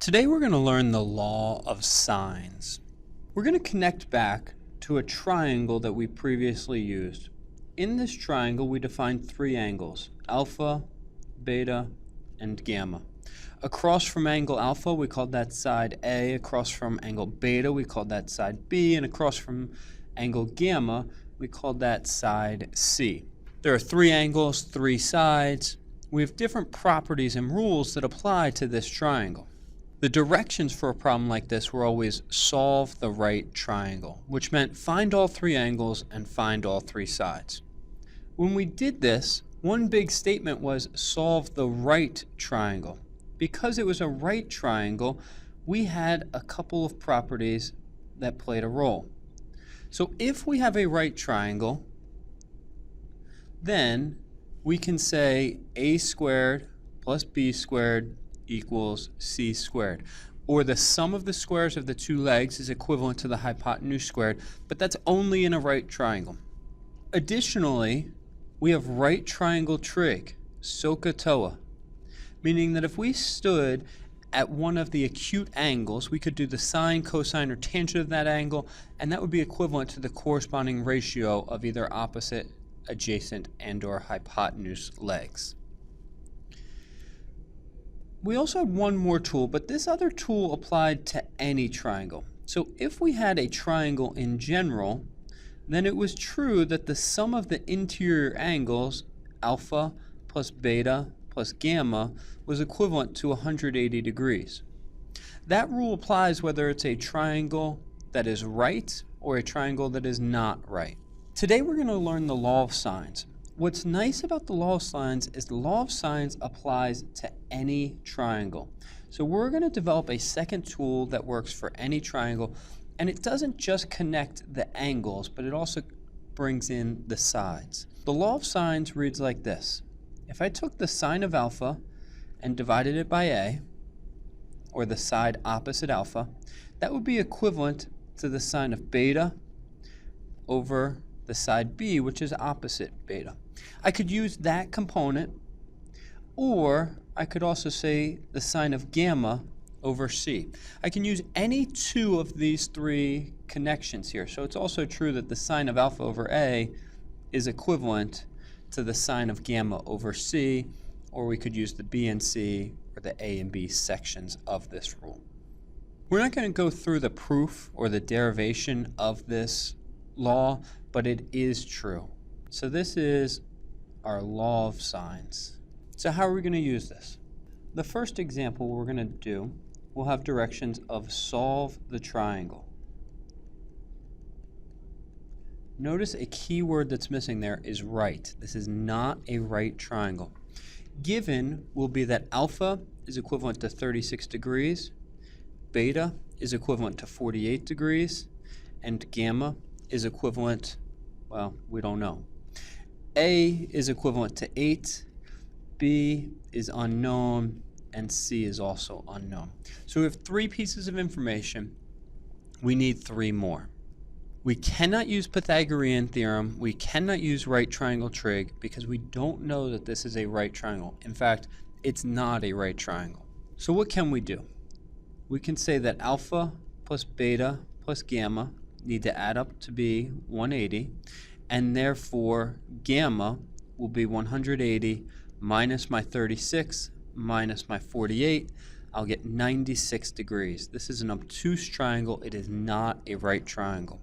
Today we're going to learn the law of sines. We're going to connect back to a triangle that we previously used. In this triangle we defined three angles: alpha, beta, and gamma. Across from angle alpha we called that side A, across from angle beta we called that side B, and across from angle gamma we called that side C. There are three angles, three sides. We have different properties and rules that apply to this triangle. The directions for a problem like this were always solve the right triangle, which meant find all three angles and find all three sides. When we did this, one big statement was solve the right triangle. Because it was a right triangle, we had a couple of properties that played a role. So if we have a right triangle, then we can say a squared plus b squared equals c squared. Or the sum of the squares of the two legs is equivalent to the hypotenuse squared, but that's only in a right triangle. Additionally, we have right triangle trig, SOHCAHTOA, meaning that if we stood at one of the acute angles, we could do the sine, cosine, or tangent of that angle, and that would be equivalent to the corresponding ratio of either opposite, adjacent, and/or hypotenuse legs. We also had one more tool, but this other tool applied to any triangle. So if we had a triangle in general, then it was true that the sum of the interior angles, alpha plus beta plus gamma, was equivalent to 180 degrees. That rule applies whether it's a triangle that is right or a triangle that is not right. Today we're going to learn the law of sines. What's nice about the law of sines is the law of sines applies to any triangle. So we're going to develop a second tool that works for any triangle, and it doesn't just connect the angles, but it also brings in the sides. The law of sines reads like this. If I took the sine of alpha and divided it by a, or the side opposite alpha, that would be equivalent to the sine of beta over the side B, which is opposite beta. I could use that component, or I could also say the sine of gamma over C. I can use any two of these three connections here. So it's also true that the sine of alpha over A is equivalent to the sine of gamma over C, or we could use the B and C or the A and B sections of this rule. We're not going to go through the proof or the derivation of this law, but it is true. So this is our law of sines. So how are we going to use this? The first example we're going to do will have directions of solve the triangle. Notice a key word that's missing there is right. This is not a right triangle. Given will be that alpha is equivalent to 36 degrees, beta is equivalent to 48 degrees, and gamma is equivalent, well, we don't know. A is equivalent to 8, B is unknown, and C is also unknown. So we have three pieces of information. We need three more. We cannot use Pythagorean theorem. We cannot use right triangle trig because we don't know that this is a right triangle. In fact, it's not a right triangle. So what can we do? We can say that alpha plus beta plus gamma need to add up to be 180, and therefore gamma will be 180 minus my 36 minus my 48. I'll get 96 degrees. This is an obtuse triangle. It is not a right triangle.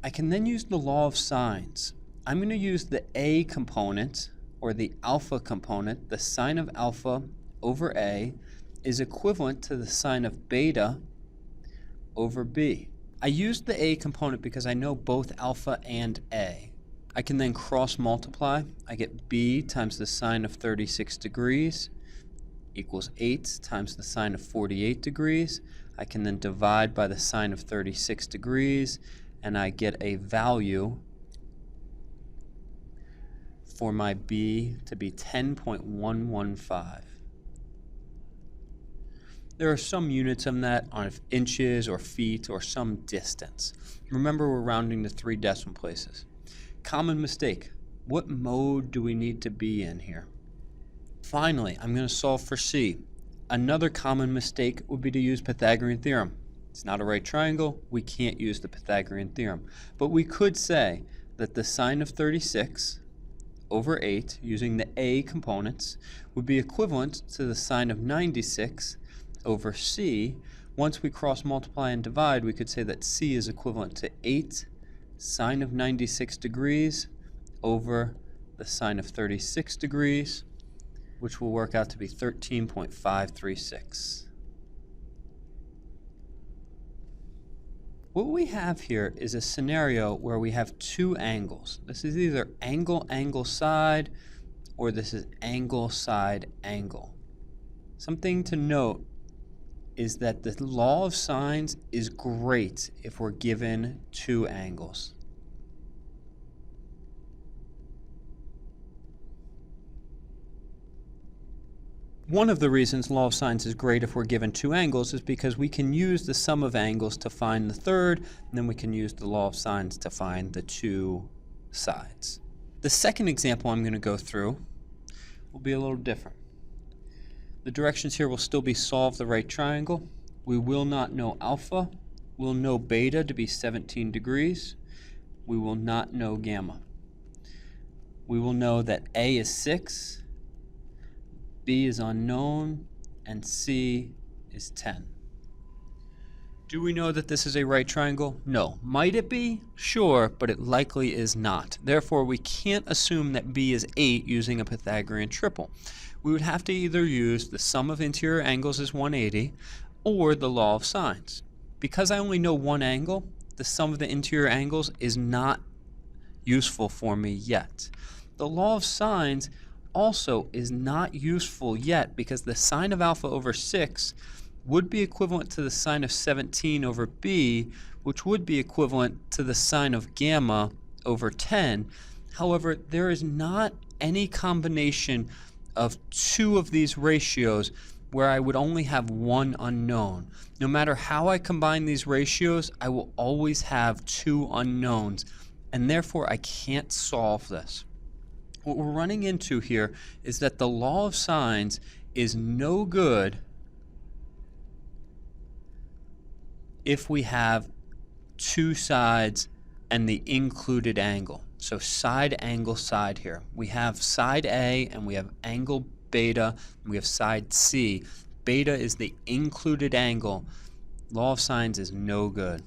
I can then use the law of sines. I'm going to use the A component, or the alpha component. The sine of alpha over A is equivalent to the sine of beta over B. I used the A component because I know both alpha and A. I can then cross multiply. I get B times the sine of 36 degrees equals 8 times the sine of 48 degrees. I can then divide by the sine of 36 degrees, and I get a value for my B to be 10.115. There are some units on that, on inches or feet or some distance. Remember, we're rounding to 3 decimal places. Common mistake. What mode do we need to be in here? Finally, I'm going to solve for C. Another common mistake would be to use Pythagorean theorem. It's not a right triangle, we can't use the Pythagorean theorem. But we could say that the sine of 36 over 8, using the a components, would be equivalent to the sine of 96 over c. Once we cross multiply and divide, we could say that c is equivalent to 8 sine of 96 degrees over the sine of 36 degrees, which will work out to be 13.536. What we have here is a scenario where we have two angles. This is either angle, angle, side, or this is angle, side, angle. Something to note is that the law of sines is great if we're given two angles. One of the reasons law of sines is great if we're given two angles is because we can use the sum of angles to find the third, and then we can use the law of sines to find the two sides. The second example I'm going to go through will be a little different. The directions here will still be solve the right triangle. We will not know alpha. We'll know beta to be 17 degrees. We will not know gamma. We will know that A is 6. B is unknown, and C is 10. Do we know that this is a right triangle? No. Might it be? Sure, but it likely is not. Therefore, we can't assume that B is 8 using a Pythagorean triple. We would have to either use the sum of interior angles is 180 or the law of sines. Because I only know one angle, the sum of the interior angles is not useful for me yet. The law of sines also is not useful yet because the sine of alpha over 6 would be equivalent to the sine of 17 over b, which would be equivalent to the sine of gamma over 10. However, there is not any combination of two of these ratios where I would only have one unknown. No matter how I combine these ratios, I will always have two unknowns, and therefore I can't solve this. What we're running into here is that the law of sines is no good if we have two sides and the included angle. So side, angle, side here. We have side A and we have angle beta, and we have side C. Beta is the included angle. Law of sines is no good.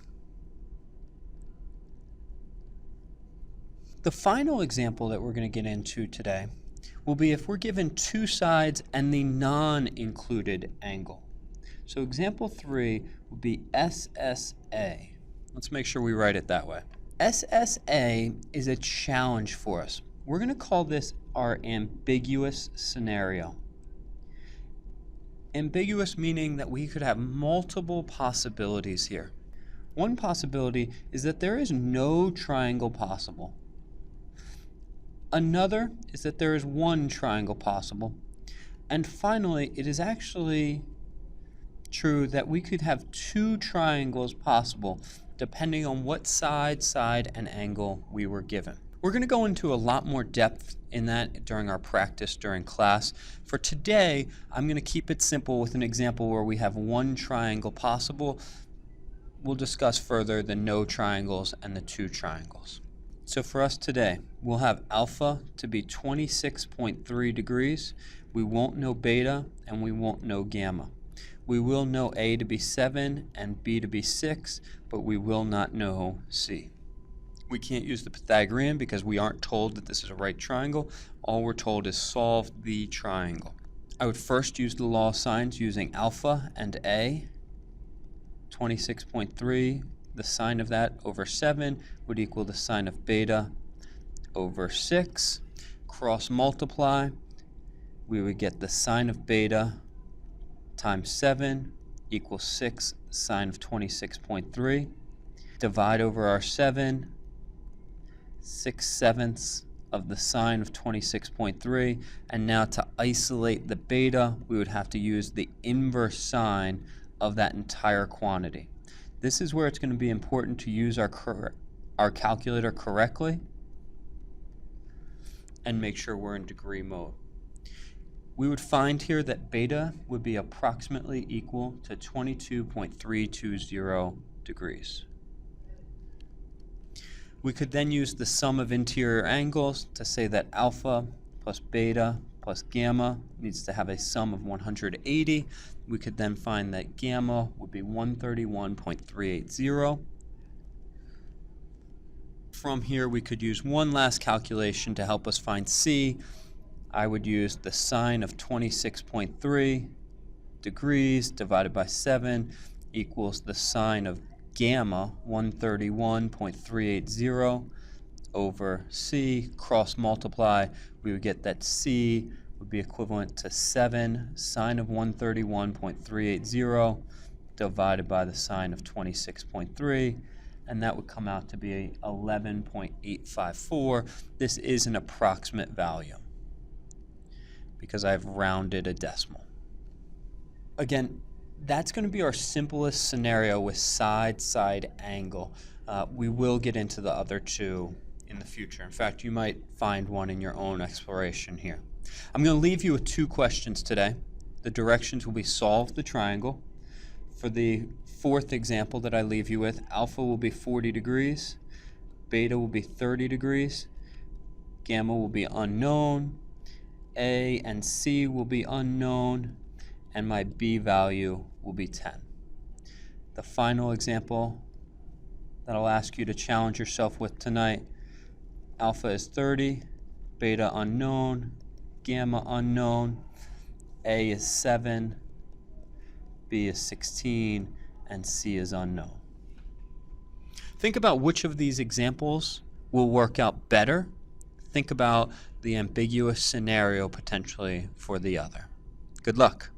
The final example that we're going to get into today will be if we're given two sides and the non-included angle. So example 3 would be SSA. Let's make sure we write it that way. SSA is a challenge for us. We're going to call this our ambiguous scenario. Ambiguous meaning that we could have multiple possibilities here. One possibility is that there is no triangle possible. Another is that there is one triangle possible. And finally, it is actually true that we could have two triangles possible depending on what side, and angle we were given. We're going to go into a lot more depth in that during our practice during class. For today, I'm going to keep it simple with an example where we have one triangle possible. We'll discuss further the no triangles and the two triangles. So for us today, we'll have alpha to be 26.3 degrees. We won't know beta and we won't know gamma. We will know A to be 7 and B to be 6, but we will not know C. We can't use the Pythagorean because we aren't told that this is a right triangle. All we're told is solve the triangle. I would first use the law of sines using alpha and A. 26.3, the sine of that over 7 would equal the sine of beta over 6. Cross multiply, we would get the sine of beta times 7 equals 6 sine of 26.3. Divide over our 7, 6/7 of the sine of 26.3. And now to isolate the beta, we would have to use the inverse sine of that entire quantity. This is where it's going to be important to use our calculator correctly and make sure we're in degree mode. we would find here that beta would be approximately equal to 22.320 degrees. We could then use the sum of interior angles to say that alpha plus beta plus gamma needs to have a sum of 180. We could then find that gamma would be 131.380. From here, we could use one last calculation to help us find C. I would use the sine of 26.3 degrees divided by 7 equals the sine of gamma, 131.380, over C. Cross multiply, we would get that C would be equivalent to 7 sine of 131.380 divided by the sine of 26.3, and that would come out to be 11.854. This is an approximate value because I've rounded a decimal. Again, that's going to be our simplest scenario with side-side angle. We will get into the other two in the future. In fact, you might find one in your own exploration here. I'm going to leave you with two questions today. The directions will be solve the triangle. For the fourth example that I leave you with, alpha will be 40 degrees, beta will be 30 degrees, gamma will be unknown, A and C will be unknown, and my B value will be 10. The final example that I'll ask you to challenge yourself with tonight, alpha is 30, beta unknown, gamma unknown, A is 7, B is 16, and C is unknown. Think about which of these examples will work out better. Think about the ambiguous scenario potentially for the other. Good luck.